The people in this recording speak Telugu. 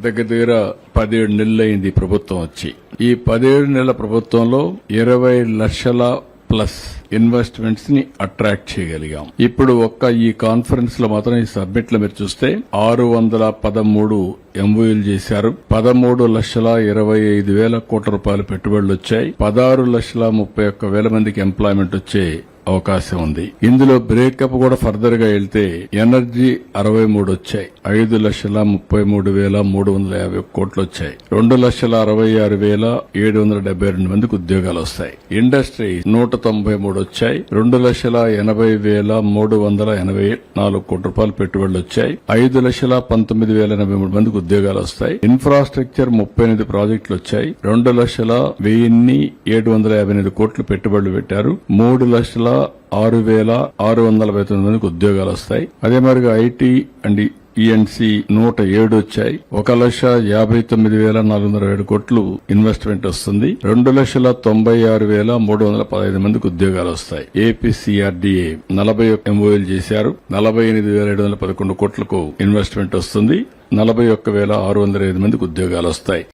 దగ్గర 17 నెలలైంది ప్రభుత్వం వచ్చి. ఈ 17 నెలల ప్రభుత్వంలో 20 లక్షల ప్లస్ ఇన్వెస్ట్మెంట్స్ ని అట్రాక్ట్ చేయగలిగాం. ఇప్పుడు ఈ కాన్ఫరెన్స్ లో మాత్రం ఈ సబ్మిట్ లో మీరు చూస్తే 613 ఎంఓయూలు చేశారు. 13,25,000 కోట్ల రూపాయల పెట్టుబడులు వచ్చాయి. 16,31,000 మందికి ఎంప్లాయ్మెంట్ వచ్చే అవకాశం ఉంది. ఇందులో బ్రేకప్ కూడా ఫర్దర్ గా వెళ్తే ఎనర్జీ 63 వచ్చాయి. 5,33,350 కోట్లు వచ్చాయి. 2,66,772 మందికి ఉద్యోగాలు వస్తాయి. ఇండస్ట్రీ 193 వచ్చాయి. 2,80,384 కోట్ల రూపాయల పెట్టుబడులు వచ్చాయి. 5,19,083 మందికి ఉద్యోగాలు వస్తాయి. ఇన్ఫ్రాస్ట్రక్చర్ 38 ప్రాజెక్టులు వచ్చాయి. 2,01,758 కోట్లు పెట్టుబడులు పెట్టారు. 3,06,649 మందికి ఉద్యోగాలు వస్తాయి. అదే మరిగా ఐటీ అండ్ ఈఎన్సీ 107 వచ్చాయి. 1,59,407 కోట్లు ఇన్వెస్ట్మెంట్ వస్తుంది. 2,96,315 మందికి ఉద్యోగాలు వస్తాయి. ఏపీసీఆర్డీఏ 40 ఎంఓయూలు చేశారు. 48,711 కోట్లకు ఇన్వెస్ట్మెంట్ వస్తుంది. 41,605 మందికి ఉద్యోగాలు వస్తాయి.